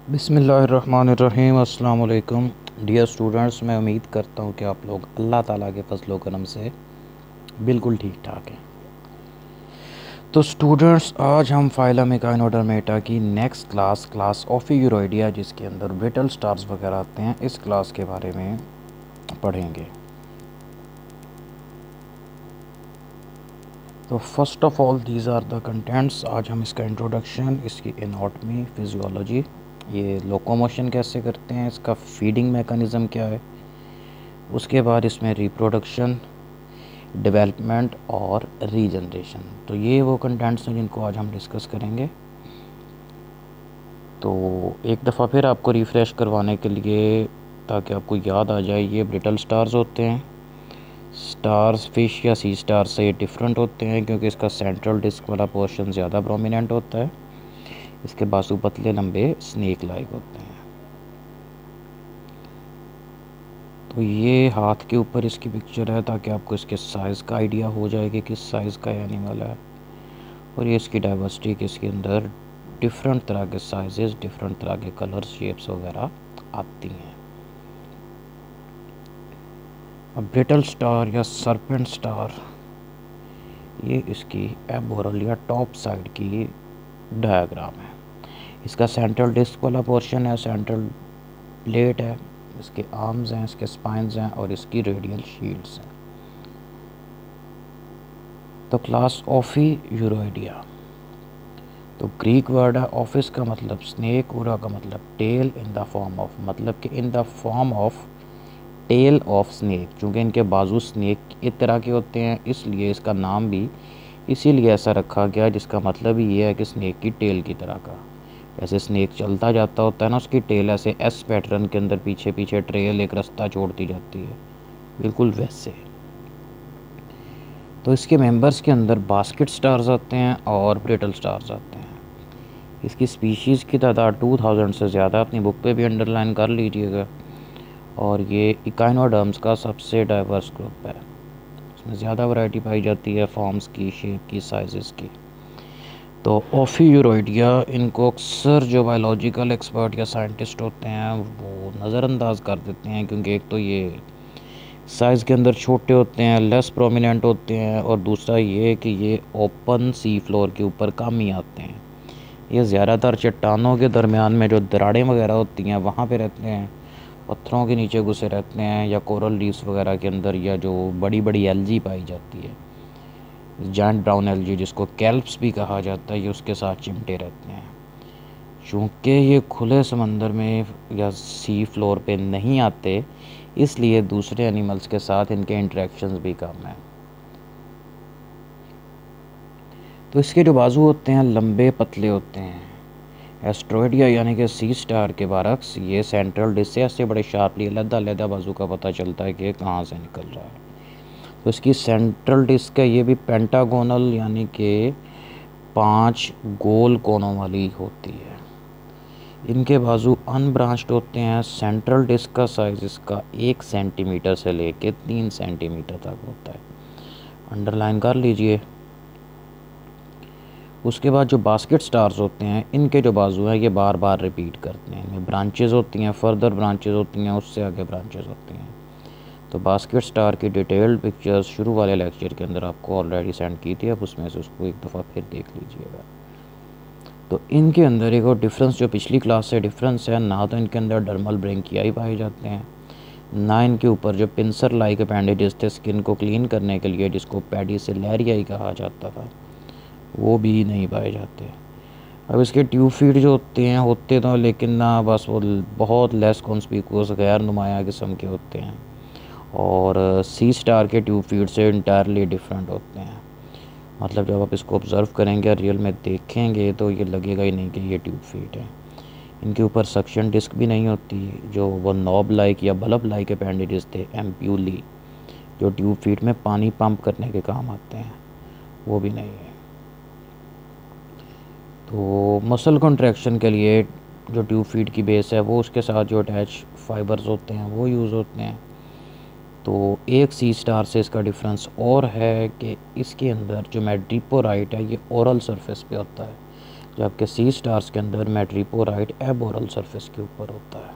बिस्मिल्लाहिर्रहमानिर्रहीम। अस्सलाम वालेकुम डियर स्टूडेंट्स, मैं उम्मीद करता हूँ कि आप लोग अल्लाह ताला के फजलो करम से बिल्कुल ठीक ठाक हैं। तो स्टूडेंट्स, आज हम फाइलम एकाइनोडर्मेटा की नेक्स्ट क्लास ओफियूरोइडिया, जिसके अंदर ब्रिटल स्टार्स वगैरह आते हैं, इस क्लास के बारे में पढ़ेंगे। तो first of all these are the contents. आज हम इसका इंट्रोडक्शन, इसकी एनाटॉमी, फिजियोलॉजी, ये लोकोमोशन कैसे करते हैं, इसका फीडिंग मैकेनिज़्म क्या है, उसके बाद इसमें रिप्रोडक्शन, डेवलपमेंट और रीजनरेशन। तो ये वो कंटेंट्स हैं जिनको आज हम डिस्कस करेंगे। तो एक दफ़ा फिर आपको रिफ़्रेश करवाने के लिए, ताकि आपको याद आ जाए, ये ब्रिटल स्टार्स होते हैं। स्टार्स फिश या सी स्टार से ये डिफरेंट होते हैं क्योंकि इसका सेंट्रल डिस्क वाला पोर्शन ज़्यादा प्रोमिनेंट होता है। इसके बाजू पतले लंबे स्नेक लाइक होते हैं। तो ये हाथ के ऊपर इसकी पिक्चर है, ताकि आपको इसके साइज़ का आइडिया हो जाए कि किस साइज़ का एनिमल है। और ये इसकी डाइवर्सिटी कि इसके अंदर डिफरेंट तरह के साइजेस, डिफरेंट तरह के कलर, शेप्स वगैरह आती हैं। अब ब्रिटल स्टार या सरपेंट स्टार, ये इसकी एबोरल या टॉप साइड की डायग्राम है। इसका सेंट्रल डिस्क वाला पोर्शन है, सेंट्रल प्लेट है, इसके आर्म्स हैं, इसके स्पाइंस हैं और इसकी रेडियल शील्ड्स हैं। तो क्लास ओफियूरोइडिया, तो ग्रीक वर्ड है। ऑफिस का मतलब स्नेक, उरा का मतलब tail, in the form of, मतलब कि in the form of tail of snake. चूँकि इनके बाजू स्नेक एक तरह के होते हैं, इसलिए इसका नाम भी इसीलिए ऐसा रखा गया, जिसका मतलब ही ये है कि स्नेक की टेल की तरह का। ऐसे स्नेक चलता जाता होता है ना, उसकी टेल ऐसे एस पैटर्न के अंदर पीछे पीछे ट्रेल एक रास्ता छोड़ती जाती है, बिल्कुल वैसे। तो इसके मेंबर्स के अंदर बास्केट स्टार्स आते हैं और ब्रिटल स्टार्स आते हैं। इसकी स्पीशीज़ की तादाद 2000 से ज़्यादा, अपनी बुक पे भी अंडरलाइन कर लीजिएगा। और ये इकाइनोडर्म्स का सबसे डाइवर्स ग्रुप है। इसमें ज़्यादा वैरायटी पाई जाती है, फॉर्म्स की, शेप की, साइज़ की। तो ओफियूरोइडिया, इनको अक्सर जो बायोलॉजिकल एक्सपर्ट या साइंटिस्ट होते हैं वो नज़रअंदाज कर देते हैं, क्योंकि एक तो ये साइज़ के अंदर छोटे होते हैं, लेस प्रोमिनेंट होते हैं, और दूसरा ये कि ये ओपन सी फ्लोर के ऊपर कम ही आते हैं। ये ज़्यादातर चट्टानों के दरमियान में जो दरारें वगैरह होती हैं वहाँ पे रहते हैं, पत्थरों के नीचे घुसे रहते हैं, या कोरल रीफ्स वगैरह के अंदर, या जो बड़ी बड़ी एल्गी पाई जाती है, जायंट ब्राउन एल्गी जिसको कैल्प्स भी कहा जाता है, ये उसके साथ चिमटे रहते हैं। चूँकि ये खुले समंदर में या सी फ्लोर पे नहीं आते, इसलिए दूसरे एनिमल्स के साथ इनके इंटरेक्शंस भी कम हैं। तो इसके जो बाजू होते हैं लंबे पतले होते हैं। एस्ट्रोइडिया यानी कि सी स्टार के बारक्स, ये सेंट्रल डिस्क से ऐसे बड़े शार्पली अलग-अलग बाजू का पता चलता है कि कहाँ से निकल रहा है। तो इसकी सेंट्रल डिस्क है, ये भी पेंटागोनल यानी कि 5 गोल कोनों वाली होती है। इनके बाजू अनब्रांच्ड होते हैं। सेंट्रल डिस्क का साइज़ इसका 1 सेंटीमीटर से लेके 3 सेंटीमीटर तक होता है, अंडरलाइन कर लीजिए। उसके बाद जो बास्केट स्टार्स होते हैं, इनके जो बाजू हैं ये बार बार रिपीट करते हैं, इनमें ब्रांचेज़ होती हैं, फर्दर ब्रांचेज़ होती हैं, उससे आगे ब्रांचेज़ होती हैं। तो बास्केट स्टार की डिटेल्ड पिक्चर्स शुरू वाले लेक्चर के अंदर आपको ऑलरेडी सेंड की थी, अब उसमें से उसको एक दफ़ा फिर देख लीजिएगा। तो इनके अंदर एक और डिफरेंस जो पिछली क्लास से डिफरेंस है, ना तो इनके अंदर डर्मल ब्रेंकियाई पाए जाते हैं, ना इनके ऊपर जो पिंसर लाइक अपेंडेजेस थे स्किन को क्लीन करने के लिए, जिसको पेडिसिलेरियाई कहा जाता था, वो भी नहीं पाए जाते। अब इसके ट्यूब फीड जो होते तो लेकिन ना, बस वो बहुत लेस कॉन्स्पिकुअस, गैर नुमाया किस्म के होते हैं, और सी स्टार के ट्यूब फीड से इंटायरली डिफरेंट होते हैं। मतलब जब आप इसको ऑब्ज़र्व करेंगे, रियल में देखेंगे, तो ये लगेगा ही नहीं कि ये ट्यूब फीड है। इनके ऊपर सक्शन डिस्क भी नहीं होती, जो वो नॉब लाइक या बल्ब लाइक अपेंडेजेस थे, एम्प्यूली, जो ट्यूब फीड में पानी पंप करने के काम आते हैं, वो भी नहीं है। तो मसल कॉन्ट्रैक्शन के लिए जो ट्यूब फीड की बेस है, वो उसके साथ जो अटैच फाइबर्स होते हैं वो यूज़ होते हैं। तो एक सी स्टार से इसका डिफरेंस और है कि इसके अंदर जो मेडिपोराइट है ये ओरल सरफेस पे होता है, जबकि सी स्टार्स के अंदर मैट्रिपोराइट एबोरल सरफेस के ऊपर होता है।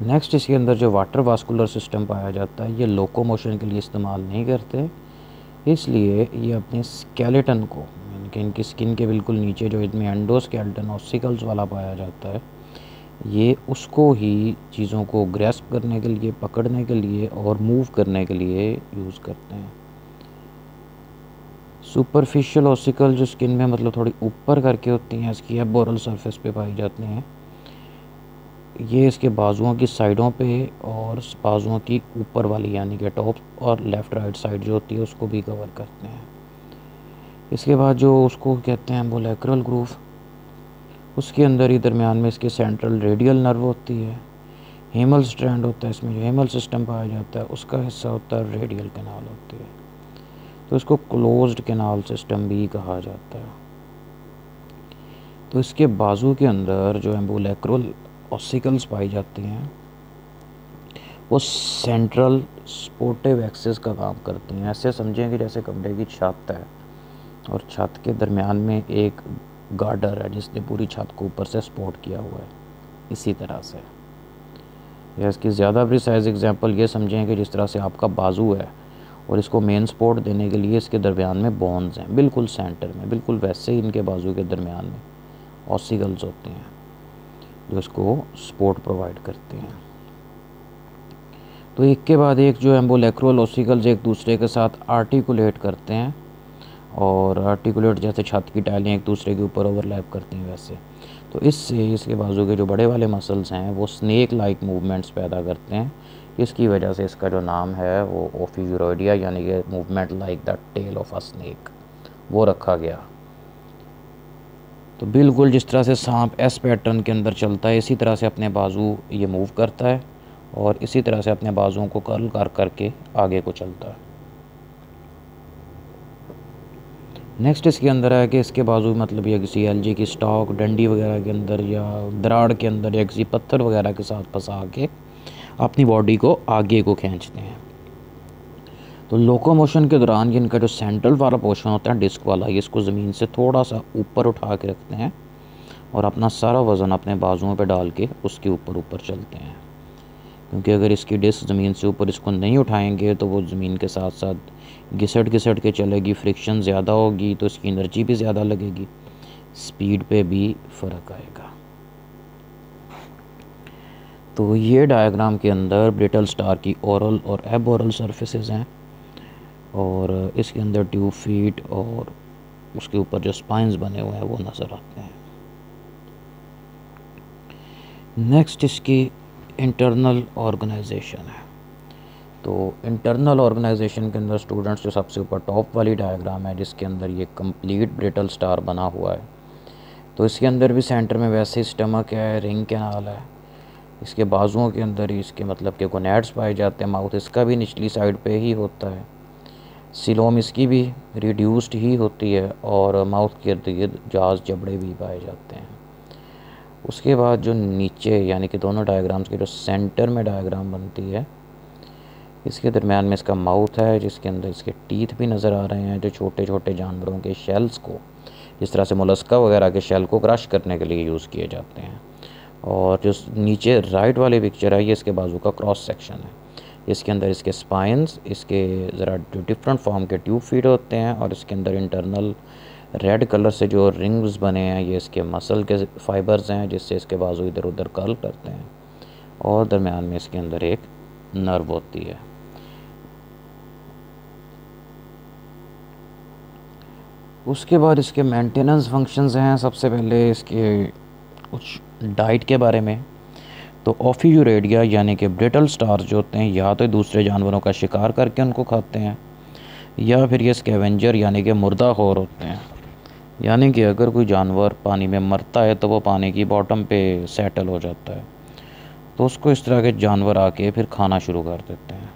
नेक्स्ट इसके अंदर जो वाटर वास्कुलर सिस्टम पाया जाता है, ये लोकोमोशन के लिए इस्तेमाल नहीं करते, इसलिए ये अपने स्केलेटन को, यानी कि इनकी स्किन के बिल्कुल नीचे जो इनमें एंडोस्केलेटन ऑसिकल्स वाला पाया जाता है, ये उसको ही चीज़ों को ग्रैस्प करने के लिए, पकड़ने के लिए और मूव करने के लिए यूज़ करते हैं। सुपरफिशियल ऑसिकल जो स्किन में मतलब थोड़ी ऊपर करके होती हैं, इसकी एबोरल सरफेस पे पाई जाती हैं। ये इसके बाजुओं की साइडों पे और बाजुओं की ऊपर वाली यानी कि टॉप और लेफ़्ट राइट साइड जो होती है उसको भी कवर करते हैं। इसके बाद जो उसको कहते हैं एम्बुलेक्रल ग्रूव, उसके अंदर ही दरमियान में इसके सेंट्रल रेडियल नर्व होती है। हेमल स्ट्रैंड होता है, इसमें जो हेमल सिस्टम पाया जाता है उसका हिस्सा होता है रेडियल कैनाल होती है, तो इसको क्लोज्ड कैनाल सिस्टम भी कहा जाता है। तो इसके बाजू के अंदर जो एम्बुलेक्रल ऑसिकल्स पाई जाती हैं वो सेंट्रल सपोर्टिव एक्सिस का काम करती हैं। ऐसे समझें कि जैसे कमरे की छत है और छत के दरमियान में एक गार्डर है जिसने पूरी छत को ऊपर से सपोर्ट किया हुआ है, इसी तरह से। या इसकी ज़्यादा प्रिसाइज एग्जांपल ये समझें कि जिस तरह से आपका बाजू है और इसको मेन सपोर्ट देने के लिए इसके दरमियान में बोन्स हैं, बिल्कुल सेंटर में, बिल्कुल वैसे ही इनके बाजू के दरमियान में ऑसिकल्स होते हैं जो इसको सपोर्ट प्रोवाइड करते हैं। तो एक के बाद एक जो एम्बुलेक्रल ऑसिकल्स एक दूसरे के साथ आर्टिकुलेट करते हैं, और आर्टिकुलेट जैसे छत की टाइलें एक दूसरे के ऊपर ओवरलैप करती हैं वैसे। तो इससे इसके बाजू के जो बड़े वाले मसल्स हैं वो स्नेक लाइक मूवमेंट्स पैदा करते हैं। इसकी वजह से इसका जो नाम है वो ओफियूरोइडिया यानी कि movement like the tail of a snake वो रखा गया। तो बिल्कुल जिस तरह से सांप एस पैटर्न के अंदर चलता है, इसी तरह से अपने बाजू ये मूव करता है और इसी तरह से अपने बाजुओं को कर्ल कर करके आगे को चलता है। नेक्स्ट इसके अंदर है कि इसके बाजू मतलब ये किसी एलजी की स्टॉक, डंडी वगैरह के अंदर या दराड़ के अंदर या किसी पत्थर वगैरह के साथ फंसा के अपनी बॉडी को आगे को खींचते हैं। तो लोकोमोशन के दौरान इनका जो सेंट्रल वाला पोर्शन होता है डिस्क वाला, ये इसको ज़मीन से थोड़ा सा ऊपर उठा के रखते हैं और अपना सारा वज़न अपने बाजुओं पे डाल के उसके ऊपर ऊपर चलते हैं, क्योंकि अगर इसकी डिस्क ज़मीन से ऊपर इसको नहीं उठाएंगे तो वो ज़मीन के साथ साथ घिसट घिसट के चलेगी, फ्रिक्शन ज़्यादा होगी तो इसकी एनर्जी भी ज़्यादा लगेगी, स्पीड पे भी फ़र्क आएगा। तो ये डायग्राम के अंदर ब्रिटल स्टार की ओरल और एबोरल सरफेसेस हैं और इसके अंदर ट्यूब फीट और उसके ऊपर जो स्पाइंस बने हुए हैं वो नज़र आते हैं। नेक्स्ट इसकी इंटरनल ऑर्गेनाइजेशन है। तो इंटरनल ऑर्गेनाइजेशन के अंदर स्टूडेंट्स जो सबसे ऊपर टॉप वाली डायग्राम है जिसके अंदर ये कंप्लीट ब्रिटल स्टार बना हुआ है, तो इसके अंदर भी सेंटर में वैसे ही स्टमक है, रिंग कैनाल है, इसके बाजुओं के अंदर ही इसके मतलब के गोनैड्स पाए जाते हैं, माउथ इसका भी निचली साइड पे ही होता है, सिलोम इसकी भी रिड्यूस्ड ही होती है और माउथ के इर्द गिर्द जाज जबड़े भी पाए जाते हैं। उसके बाद जो नीचे यानी कि दोनों डायग्राम्स के जो सेंटर में डायग्राम बनती है, इसके दरमियान में इसका माउथ है जिसके अंदर इसके टीथ भी नज़र आ रहे हैं जो छोटे छोटे जानवरों के शेल्स को, जिस तरह से मोलस्का वगैरह के शेल को क्रश करने के लिए यूज़ किए जाते हैं। और जो नीचे राइट वाली पिक्चर है ये इसके बाजू का क्रॉस सेक्शन है, इसके अंदर इसके स्पाइंस, इसके ज़रा जो डिफरेंट फॉर्म के ट्यूब फीड होते हैं और इसके अंदर इंटरनल रेड कलर से जो रिंग्स बने हैं ये इसके मसल के फाइबर्स हैं जिससे इसके बाजू इधर उधर कर्ल करते हैं और दरमियान में इसके अंदर एक नर्व होती है। उसके बाद इसके मेंटेनेंस फंक्शंस हैं। सबसे पहले इसके कुछ डाइट के बारे में, तो ओफियूरेडिया यानी कि ब्रिटल स्टार्स जो होते हैं या तो दूसरे जानवरों का शिकार करके उनको खाते हैं या फिर ये स्कैवेंजर यानी कि मुर्दाखोर होते हैं, यानी कि अगर कोई जानवर पानी में मरता है तो वो पानी की बॉटम पे सेटल हो जाता है तो उसको इस तरह के जानवर आके फिर खाना शुरू कर देते हैं।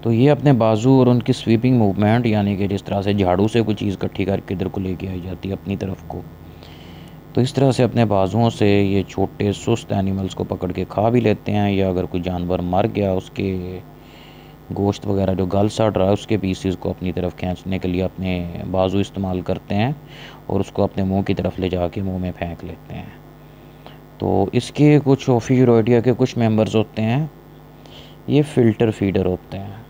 तो ये अपने बाजू और उनकी स्वीपिंग मूवमेंट यानी कि जिस तरह से झाड़ू से कोई चीज़ इकट्ठी करके इधर को लेके आई जाती है अपनी तरफ को, तो इस तरह से अपने बाजुओं से ये छोटे सुस्त एनिमल्स को पकड़ के खा भी लेते हैं, या अगर कोई जानवर मर गया उसके गोश्त वगैरह जो गल सड़ रहा है उसके पीसीस को अपनी तरफ खींचने के लिए अपने बाजू इस्तेमाल करते हैं और उसको अपने मुंह की तरफ ले जाके मुंह में फेंक लेते हैं। तो इसके कुछ ओफियूरोइडिया के कुछ मेंबर्स होते हैं, ये फ़िल्टर फीडर होते हैं।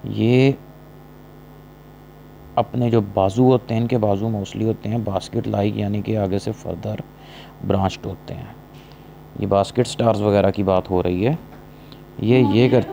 ये अपने जो बाजू होते हैं, इनके बाजू मोस्टली होते हैं बास्केट लाइक, यानी कि आगे से फर्दर ब्रांच्ड होते हैं। ये बास्केट स्टार्स वगैरह की बात हो रही है। ये कर